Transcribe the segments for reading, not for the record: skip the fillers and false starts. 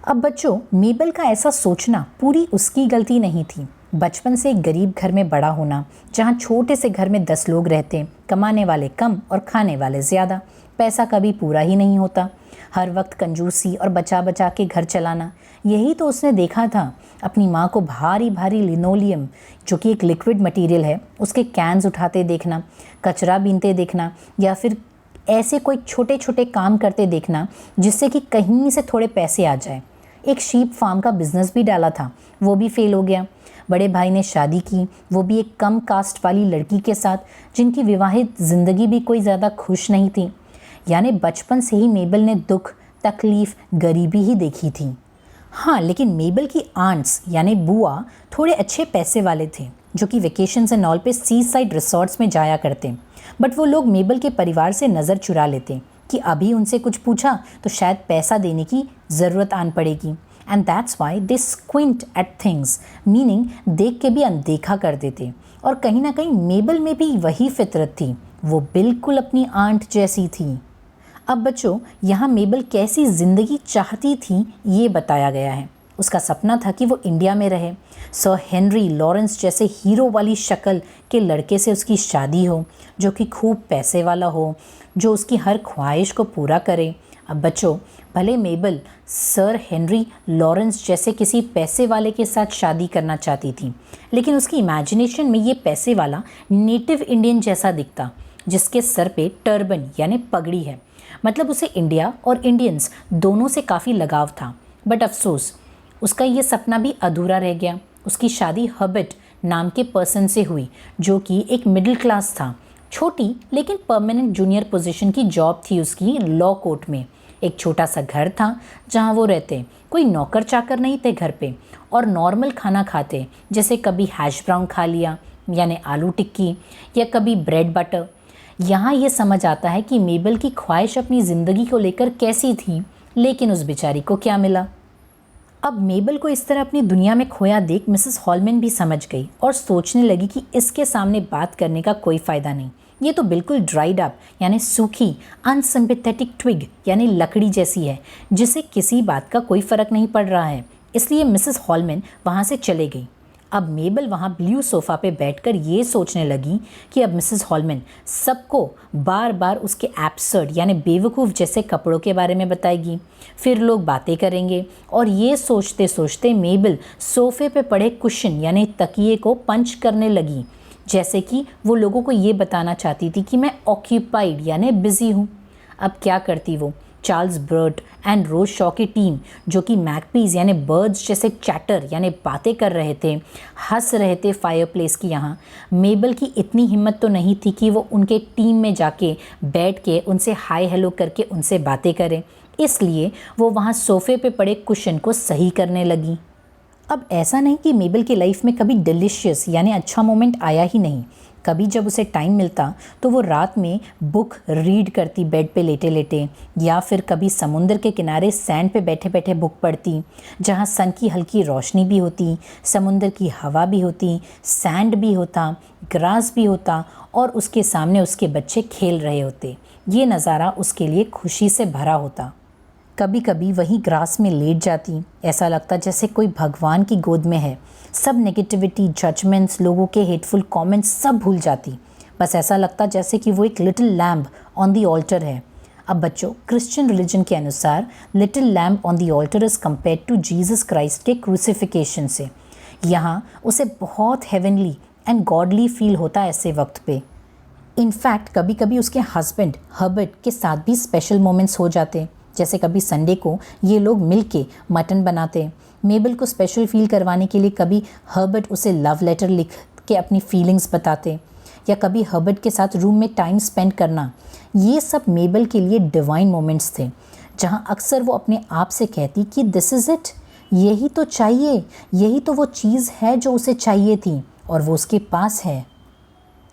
अब बच्चों, मेबल का ऐसा सोचना पूरी उसकी गलती नहीं थी। बचपन से एक गरीब घर में बड़ा होना, जहाँ छोटे से घर में 10 लोग रहते, कमाने वाले कम और खाने वाले ज़्यादा, पैसा कभी पूरा ही नहीं होता, हर वक्त कंजूसी और बचा बचा के घर चलाना, यही तो उसने देखा था। अपनी माँ को भारी भारी लिनोलियम, जो कि एक लिक्विड मटेरियल है, उसके कैन्स उठाते देखना, कचरा बीनते देखना, या फिर ऐसे कोई छोटे छोटे काम करते देखना जिससे कि कहीं से थोड़े पैसे आ जाए। एक शीप फार्म का बिजनेस भी डाला था, वो भी फेल हो गया। बड़े भाई ने शादी की, वो भी एक कम कास्ट वाली लड़की के साथ, जिनकी विवाहित ज़िंदगी भी कोई ज़्यादा खुश नहीं थी। यानी बचपन से ही मेबल ने दुख, तकलीफ, गरीबी ही देखी थी। हाँ, लेकिन मेबल की आंट्स यानी बुआ थोड़े अच्छे पैसे वाले थे, जो कि वेकेशंस एंड ऑल पे सी साइड रिसोर्ट्स में जाया करते। बट वो लोग मेबल के परिवार से नज़र चुरा लेते कि अभी उनसे कुछ पूछा तो शायद पैसा देने की ज़रूरत आन पड़ेगी। And that's why they squint at things, meaning देख के भी अनदेखा कर देते। और कहीं ना कहीं मेबल में भी वही फितरत थी, वो बिल्कुल अपनी आंट जैसी थी। अब बच्चों, यहाँ मेबल कैसी ज़िंदगी चाहती थी ये बताया गया है। उसका सपना था कि वो इंडिया में रहे, सर हेनरी लॉरेंस जैसे हीरो वाली शक्ल के लड़के से उसकी शादी हो, जो कि खूब पैसे वाला हो, जो उसकी हर ख्वाहिश को पूरा करे। अब बच्चों, भले मेबल सर हेनरी लॉरेंस जैसे किसी पैसे वाले के साथ शादी करना चाहती थी, लेकिन उसकी इमेजिनेशन में ये पैसे वाला नेटिव इंडियन जैसा दिखता, जिसके सर पे टर्बन यानी पगड़ी है। मतलब उसे इंडिया और इंडियंस दोनों से काफ़ी लगाव था। बट अफसोस, उसका ये सपना भी अधूरा रह गया। उसकी शादी हर्बर्ट नाम के पर्सन से हुई, जो कि एक मिडिल क्लास था। छोटी लेकिन परमानेंट जूनियर पोजीशन की जॉब थी उसकी लॉ कोर्ट में। एक छोटा सा घर था जहाँ वो रहते, कोई नौकर चाकर नहीं थे घर पे, और नॉर्मल खाना खाते, जैसे कभी हैश ब्राउन खा लिया यानी आलू टिक्की, या कभी ब्रेड बटर। यहाँ ये समझ आता है कि मेबल की ख्वाहिश अपनी ज़िंदगी को लेकर कैसी थी, लेकिन उस बेचारी को क्या मिला। अब मेबल को इस तरह अपनी दुनिया में खोया देख मिसेस हॉलमैन भी समझ गई और सोचने लगी कि इसके सामने बात करने का कोई फ़ायदा नहीं। ये तो बिल्कुल ड्राइड अप यानी सूखी अनसिम्पैथेटिक ट्विग यानी लकड़ी जैसी है, जिसे किसी बात का कोई फ़र्क नहीं पड़ रहा है। इसलिए मिसेस हॉलमैन वहाँ से चले गई। अब मेबल वहाँ ब्लू सोफ़ा पे बैठकर ये सोचने लगी कि अब मिसेस हॉलमैन सबको बार बार उसके एब्सर्ड यानी बेवकूफ़ जैसे कपड़ों के बारे में बताएगी, फिर लोग बातें करेंगे। और ये सोचते सोचते मेबल सोफ़े पे पड़े कुशन यानी तकिए को पंच करने लगी, जैसे कि वो लोगों को ये बताना चाहती थी कि मैं ऑक्यूपाइड यानी बिज़ी हूँ। अब क्या करती वो? चार्ल्स बर्ट एंड रोज शॉ की टीम, जो कि मैकपीज यानी बर्ड्स जैसे चैटर यानी बातें कर रहे थे, हंस रहे थे फायरप्लेस की यहाँ। मेबल की इतनी हिम्मत तो नहीं थी कि वो उनके टीम में जाके बैठ के उनसे हाय हेलो करके उनसे बातें करे, इसलिए वो वहाँ सोफ़े पे पड़े कुशन को सही करने लगी। अब ऐसा नहीं कि मेबल की लाइफ में कभी डिलीशियस यानी अच्छा मोमेंट आया ही नहीं। कभी जब उसे टाइम मिलता तो वो रात में बुक रीड करती बेड पे लेटे लेटे, या फिर कभी समुंदर के किनारे सैंड पे बैठे बैठे बुक पढ़ती, जहाँ सन की हल्की रोशनी भी होती, समुंदर की हवा भी होती, सैंड भी होता, ग्रास भी होता, और उसके सामने उसके बच्चे खेल रहे होते। ये नज़ारा उसके लिए खुशी से भरा होता। कभी कभी वहीं ग्रास में लेट जाती, ऐसा लगता जैसे कोई भगवान की गोद में है। सब नेगेटिविटी, जजमेंट्स, लोगों के हेटफुल कमेंट्स सब भूल जाती। बस ऐसा लगता जैसे कि वो एक little lamb on the altar है। अब बच्चों, क्रिश्चियन रिलीजन के अनुसार little lamb on the altar is compared to Jesus Christ के क्रूसिफिकेशन से। यहाँ उसे बहुत हेवनली एंड गॉडली फील होता है ऐसे वक्त पे। इनफैक्ट कभी कभी उसके हस्बैंड हर्बर्ट के साथ भी स्पेशल मोमेंट्स हो जाते, जैसे कभी संडे को ये लोग मिलके मटन बनाते। मेबल को स्पेशल फील करवाने के लिए कभी हर्बर्ट उसे लव लेटर लिख के अपनी फीलिंग्स बताते, या कभी हर्बर्ट के साथ रूम में टाइम स्पेंड करना। ये सब मेबल के लिए डिवाइन मोमेंट्स थे, जहाँ अक्सर वो अपने आप से कहती कि दिस इज़ इट, यही तो चाहिए, यही तो वो चीज़ है जो उसे चाहिए थी और वो उसके पास है।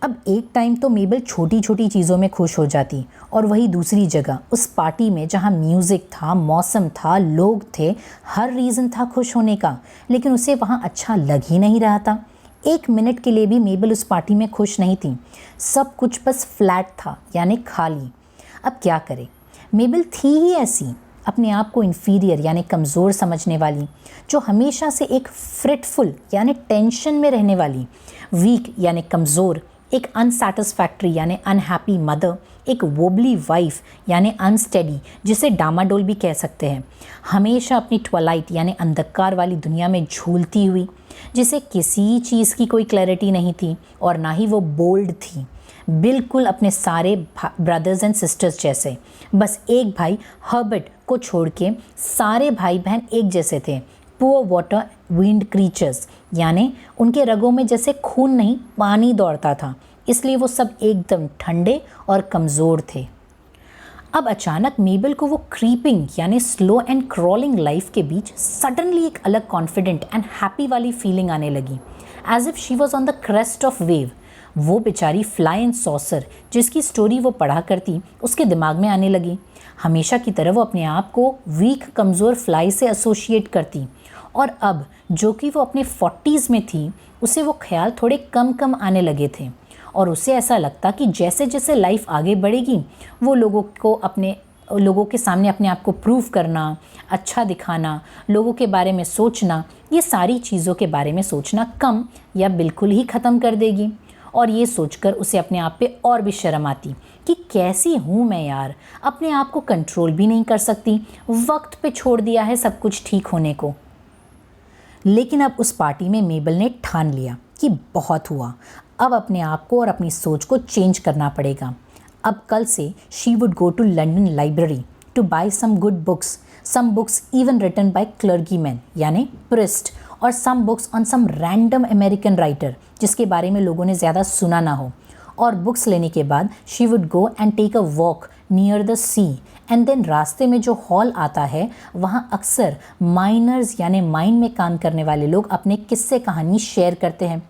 अब एक टाइम तो मेबल छोटी छोटी चीज़ों में खुश हो जाती, और वही दूसरी जगह उस पार्टी में जहाँ म्यूज़िक था, मौसम था, लोग थे, हर रीज़न था खुश होने का, लेकिन उसे वहाँ अच्छा लग ही नहीं रहा था। एक मिनट के लिए भी मेबल उस पार्टी में खुश नहीं थी। सब कुछ बस फ्लैट था यानी खाली। अब क्या करे, मेबल थी ही ऐसी। अपने आप को इन्फीरियर यानी कमज़ोर समझने वाली, जो हमेशा से एक फ्रिटफुल यानी टेंशन में रहने वाली, वीक यानी कमज़ोर, एक अनसेटिस्फैक्ट्री यानी अनहैप्पी मदर, एक वोबली वाइफ यानी अनस्टेडी जिसे डामाडोल भी कह सकते हैं, हमेशा अपनी ट्वाइलाइट यानी अंधकार वाली दुनिया में झूलती हुई, जिसे किसी चीज़ की कोई क्लैरिटी नहीं थी और ना ही वो बोल्ड थी, बिल्कुल अपने सारे ब्रदर्स एंड सिस्टर्स जैसे। बस एक भाई हर्बर्ट को छोड़ के सारे भाई बहन एक जैसे थे, पुअर वाटर विंड क्रीचर्स, यानी उनके रगों में जैसे खून नहीं पानी दौड़ता था, इसलिए वो सब एकदम ठंडे और कमज़ोर थे। अब अचानक मेबल को वो क्रीपिंग यानी स्लो एंड क्रॉलिंग लाइफ के बीच सडनली एक अलग कॉन्फिडेंट एंड हैप्पी वाली फीलिंग आने लगी, as if she was on the crest of wave. वो बेचारी फ्लाई एंड सॉसर जिसकी स्टोरी वो पढ़ा करती उसके दिमाग में आने लगी। हमेशा की तरह वो अपने आप को वीक कमज़ोर फ्लाई से एसोशिएट करती, और अब जो कि वो अपने 40s में थी उसे वो ख्याल थोड़े कम कम आने लगे थे, और उसे ऐसा लगता कि जैसे जैसे लाइफ आगे बढ़ेगी वो लोगों के सामने अपने आप को प्रूव करना, अच्छा दिखाना, लोगों के बारे में सोचना, ये सारी चीज़ों के बारे में सोचना कम या बिल्कुल ही ख़त्म कर देगी। और ये सोचकर उसे अपने आप पे और भी शर्म आती कि कैसी हूँ मैं यार, अपने आप को कंट्रोल भी नहीं कर सकती, वक्त पे छोड़ दिया है सब कुछ ठीक होने को। लेकिन अब उस पार्टी में मेबल ने ठान लिया कि बहुत हुआ, अब अपने आप को और अपनी सोच को चेंज करना पड़ेगा। अब कल से she would go to London library to buy some good books, some books even written by clergyman यानी प्रिस्ट, और some books on some random American writer जिसके बारे में लोगों ने ज़्यादा सुना ना हो। और बुक्स लेने के बाद she would go and take a walk near the sea, and then रास्ते में जो हॉल आता है वहाँ अक्सर माइनर्स यानी माइन में काम करने वाले लोग अपने किस्से कहानी शेयर करते हैं।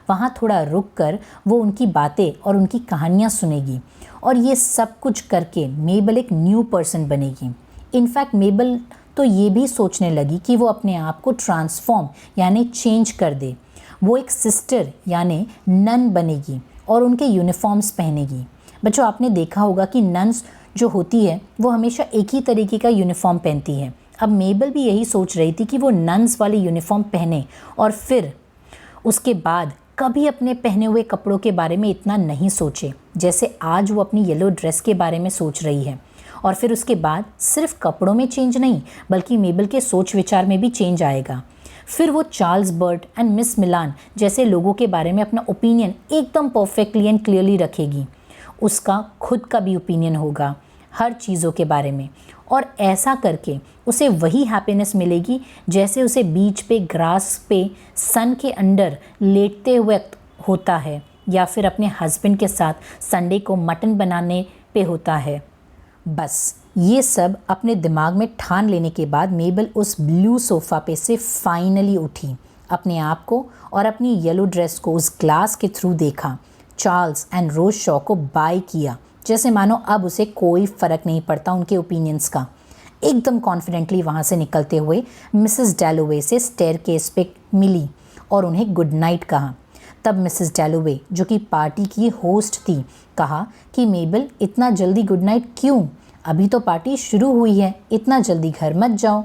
वहाँ थोड़ा रुक कर वो उनकी बातें और उनकी कहानियाँ सुनेगी, और ये सब कुछ करके मेबल एक न्यू पर्सन बनेगी। इनफैक्ट मेबल तो ये भी सोचने लगी कि वो अपने आप को ट्रांसफॉर्म यानी चेंज कर दे। वो एक सिस्टर यानी नन बनेगी और उनके यूनिफॉर्म्स पहनेगी। बच्चों, आपने देखा होगा कि नन्स जो होती है वो हमेशा एक ही तरीके का यूनिफॉर्म पहनती है। अब मेबल भी यही सोच रही थी कि वो नन्स वाली यूनिफॉर्म पहने और फिर उसके बाद कभी अपने पहने हुए कपड़ों के बारे में इतना नहीं सोचे जैसे आज वो अपनी येलो ड्रेस के बारे में सोच रही है। और फिर उसके बाद सिर्फ कपड़ों में चेंज नहीं बल्कि मेबल के सोच विचार में भी चेंज आएगा। फिर वो चार्ल्स बर्ट एंड मिस मिलान जैसे लोगों के बारे में अपना ओपिनियन एकदम परफेक्टली एंड क्लियरली रखेगी। उसका खुद का भी ओपिनियन होगा हर चीज़ों के बारे में, और ऐसा करके उसे वही हैप्पीनेस मिलेगी जैसे उसे बीच पे ग्रास पे सन के अंडर लेटते हुए होता है, या फिर अपने हस्बैंड के साथ संडे को मटन बनाने पे होता है। बस ये सब अपने दिमाग में ठान लेने के बाद मेबल उस ब्लू सोफ़ा पे से फाइनली उठी, अपने आप को और अपनी येलो ड्रेस को उस ग्लास के थ्रू देखा, चार्ल्स एंड रोज शॉ को बाय किया जैसे मानो अब उसे कोई फ़र्क नहीं पड़ता उनके ओपिनियंस का। एकदम कॉन्फिडेंटली वहाँ से निकलते हुए मिसेस डैलोवे से स्टेयरकेस पे मिली और उन्हें गुड नाइट कहा। तब मिसेस डैलोवे जो कि पार्टी की होस्ट थी कहा कि मेबल इतना जल्दी गुड नाइट क्यों, अभी तो पार्टी शुरू हुई है, इतना जल्दी घर मत जाओ।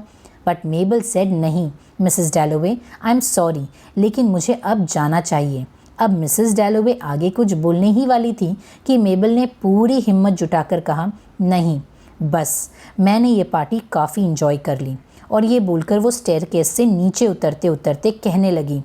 बट मेबल सेड नहीं मिसेस डैलोवे, आई एम सॉरी लेकिन मुझे अब जाना चाहिए। अब मिसेस डैलोवे आगे कुछ बोलने ही वाली थी कि मेबल ने पूरी हिम्मत जुटाकर कहा, नहीं बस मैंने ये पार्टी काफ़ी इंजॉय कर ली। और ये बोलकर वो स्टेयरकेस से नीचे उतरते उतरते कहने लगी,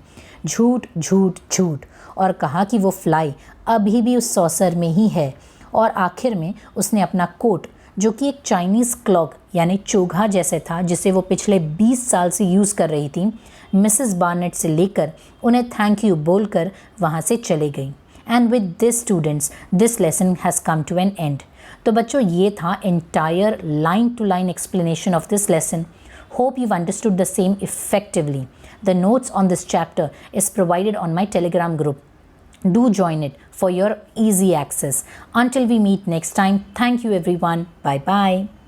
झूठ झूठ झूठ, और कहा कि वो फ्लाई अभी भी उस सॉसर में ही है। और आखिर में उसने अपना कोट जो कि एक चाइनीज़ क्लॉक यानी चोघा जैसे था जिसे वो पिछले 20 साल से यूज़ कर रही थी, मिसेस बार्नेट से लेकर उन्हें थैंक यू बोलकर वहाँ से चले गई। And with this students this lesson has come to an end. तो बच्चों ये था entire line to line explanation of this lesson. Hope you've understood the same effectively. The notes on this chapter is provided on my Telegram group. Do join it for your easy access. Until we meet next time, thank you everyone. Bye bye.